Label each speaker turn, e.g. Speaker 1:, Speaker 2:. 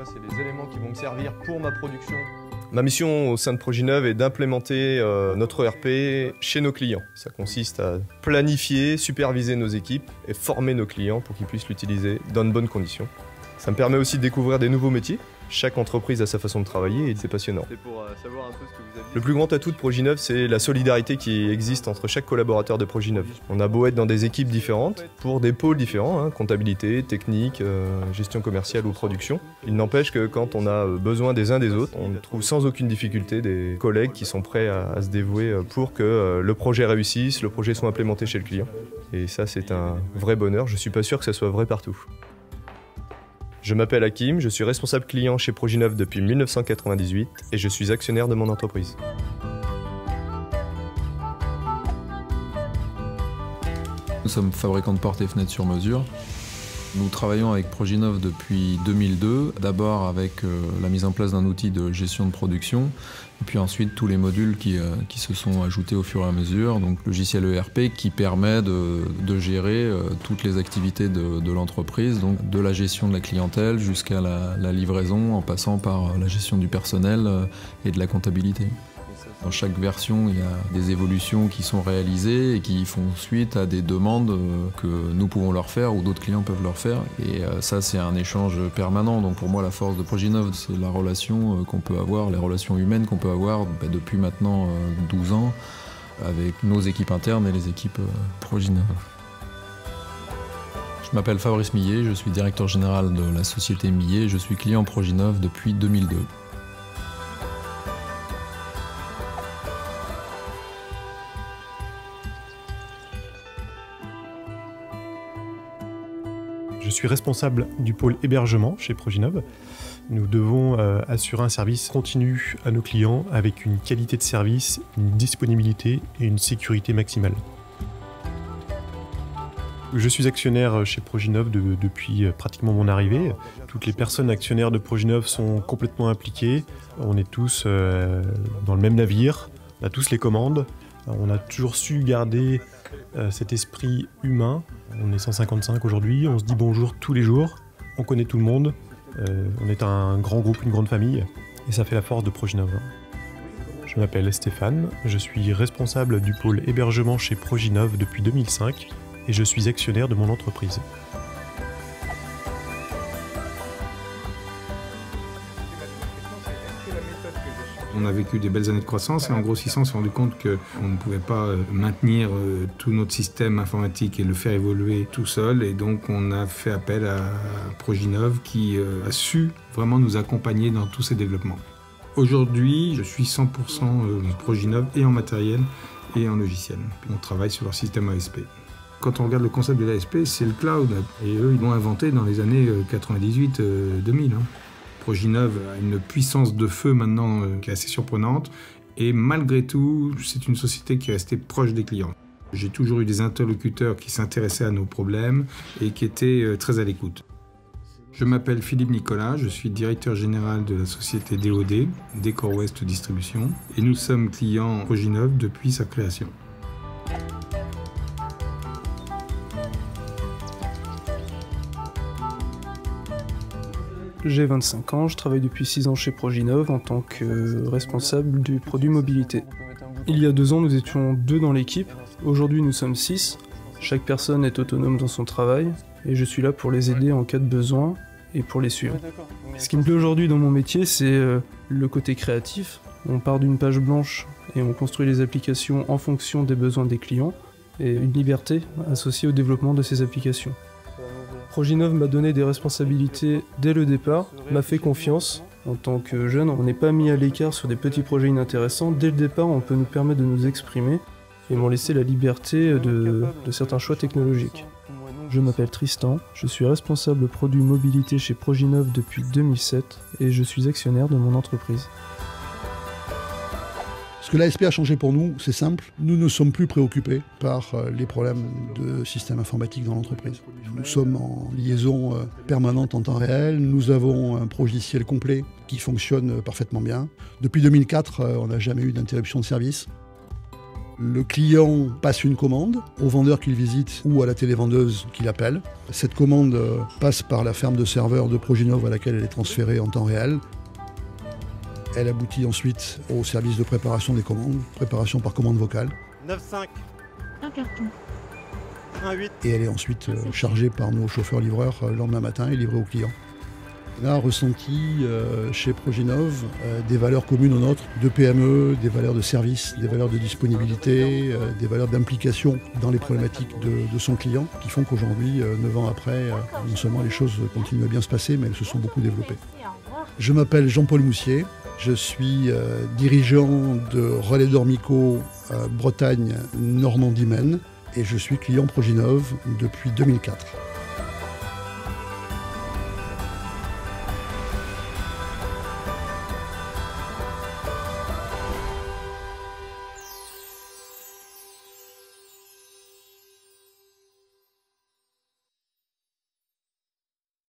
Speaker 1: c'est les éléments qui vont me servir pour ma production. Ma mission au sein de Proginov est d'implémenter notre ERP chez nos clients. Ça consiste à planifier, superviser nos équipes et former nos clients pour qu'ils puissent l'utiliser dans de bonnes conditions. Ça me permet aussi de découvrir des nouveaux métiers. Chaque entreprise a sa façon de travailler et c'est passionnant. Le plus grand atout de Proginov, c'est la solidarité qui existe entre chaque collaborateur de Proginov. On a beau être dans des équipes différentes, pour des pôles différents, comptabilité, technique, gestion commerciale ou production. Il n'empêche que quand on a besoin des uns des autres, on trouve sans aucune difficulté des collègues qui sont prêts à se dévouer pour que le projet réussisse, le projet soit implémenté chez le client. Et ça, c'est un vrai bonheur. Je ne suis pas sûr que ça soit vrai partout. Je m'appelle Hakim, je suis responsable client chez Proginov depuis 1998 et je suis actionnaire de mon entreprise.
Speaker 2: Nous sommes fabricants de portes et fenêtres sur mesure. Nous travaillons avec Proginov depuis 2002, d'abord avec la mise en place d'un outil de gestion de production, et puis ensuite tous les modules qui se sont ajoutés au fur et à mesure, donc logiciel ERP qui permet de gérer toutes les activités de l'entreprise, donc de la gestion de la clientèle jusqu'à la livraison, en passant par la gestion du personnel et de la comptabilité. Dans chaque version, il y a des évolutions qui sont réalisées et qui font suite à des demandes que nous pouvons leur faire ou d'autres clients peuvent leur faire. Et ça, c'est un échange permanent. Donc pour moi, la force de Proginov, c'est la relation qu'on peut avoir, les relations humaines qu'on peut avoir depuis maintenant 12 ans avec nos équipes internes et les équipes Proginov. Je m'appelle Fabrice Millet, je suis directeur général de la société Millet. Je suis client Proginov depuis 2002.
Speaker 3: Je suis responsable du pôle hébergement chez Proginov. Nous devons assurer un service continu à nos clients avec une qualité de service, une disponibilité et une sécurité maximale. Je suis actionnaire chez Proginov depuis pratiquement mon arrivée. Toutes les personnes actionnaires de Proginov sont complètement impliquées. On est tous dans le même navire, on a tous les commandes. On a toujours su garder cet esprit humain. On est 155 aujourd'hui, on se dit bonjour tous les jours, on connaît tout le monde, on est un grand groupe, une grande famille, et ça fait la force de Proginov. Je m'appelle Stéphane, je suis responsable du pôle hébergement chez Proginov depuis 2005, et je suis actionnaire de mon entreprise.
Speaker 4: On a vécu des belles années de croissance et en grossissant, on s'est rendu compte qu'on ne pouvait pas maintenir tout notre système informatique et le faire évoluer tout seul. Et donc on a fait appel à Proginov qui a su vraiment nous accompagner dans tous ces développements. Aujourd'hui, je suis 100% Proginov et en matériel et en logiciel. On travaille sur leur système ASP. Quand on regarde le concept de l'ASP, c'est le cloud. Et eux, ils l'ont inventé dans les années 98-2000. Proginov a une puissance de feu maintenant qui est assez surprenante et malgré tout, c'est une société qui est restée proche des clients. J'ai toujours eu des interlocuteurs qui s'intéressaient à nos problèmes et qui étaient très à l'écoute. Je m'appelle Philippe Nicolas, je suis directeur général de la société DOD, Décor Ouest Distribution, et nous sommes clients Proginov depuis sa création.
Speaker 5: J'ai 25 ans, je travaille depuis 6 ans chez Proginov en tant que responsable du produit mobilité. Il y a 2 ans, nous étions 2 dans l'équipe. Aujourd'hui, nous sommes 6. Chaque personne est autonome dans son travail et je suis là pour les aider en cas de besoin et pour les suivre. Ce qui me plaît aujourd'hui dans mon métier, c'est le côté créatif. On part d'une page blanche et on construit les applications en fonction des besoins des clients et une liberté associée au développement de ces applications. Proginov m'a donné des responsabilités dès le départ, m'a fait confiance. En tant que jeune, on n'est pas mis à l'écart sur des petits projets inintéressants. Dès le départ, on peut nous permettre de nous exprimer et m'ont laissé la liberté de certains choix technologiques. Je m'appelle Tristan, je suis responsable produit mobilité chez Proginov depuis 2007 et je suis actionnaire de mon entreprise.
Speaker 6: Ce que l'ASP a changé pour nous, c'est simple. Nous ne sommes plus préoccupés par les problèmes de système informatique dans l'entreprise. Nous sommes en liaison permanente en temps réel. Nous avons un logiciel complet qui fonctionne parfaitement bien. Depuis 2004, on n'a jamais eu d'interruption de service. Le client passe une commande au vendeur qu'il visite ou à la télévendeuse qu'il appelle. Cette commande passe par la ferme de serveurs de Proginov à laquelle elle est transférée en temps réel. Elle aboutit ensuite au service de préparation des commandes, préparation par commande vocale.
Speaker 7: 9,5.
Speaker 8: Un carton.
Speaker 7: 1,8.
Speaker 6: Et elle est ensuite chargée par nos chauffeurs-livreurs le lendemain matin et livrée au client. On a ressenti chez Proginov des valeurs communes aux nôtres, de PME, des valeurs de service, des valeurs de disponibilité, des valeurs d'implication dans les problématiques de son client, qui font qu'aujourd'hui, 9 ans après, non seulement les choses continuent à bien se passer, mais elles se sont beaucoup développées. Je m'appelle Jean-Paul Moussier, je suis dirigeant de Relais Dormico Bretagne Normandie Maine et je suis client Proginov depuis 2004.